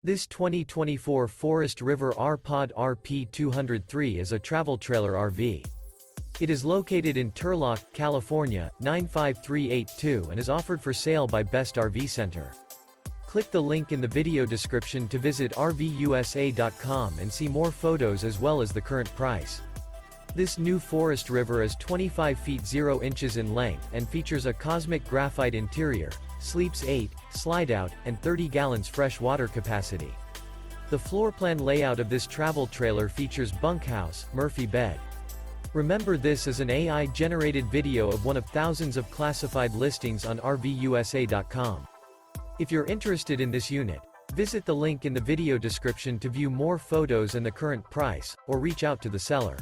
This 2024 Forest River R-Pod RP203 is a travel trailer RV. It is located in Turlock, California, 95382 and is offered for sale by Best RV Center. Click the link in the video description to visit RVUSA.com and see more photos as well as the current price. This new Forest River is 25 feet 0 inches in length and features a Cosmic Graphite interior, sleeps 8, Slideout, and 30 gallons fresh water capacity. The floor plan layout of this travel trailer features bunkhouse, Murphy bed. Remember, this is an AI-generated video of one of thousands of classified listings on RVUSA.com. If you're interested in this unit, visit the link in the video description to view more photos and the current price, or reach out to the seller.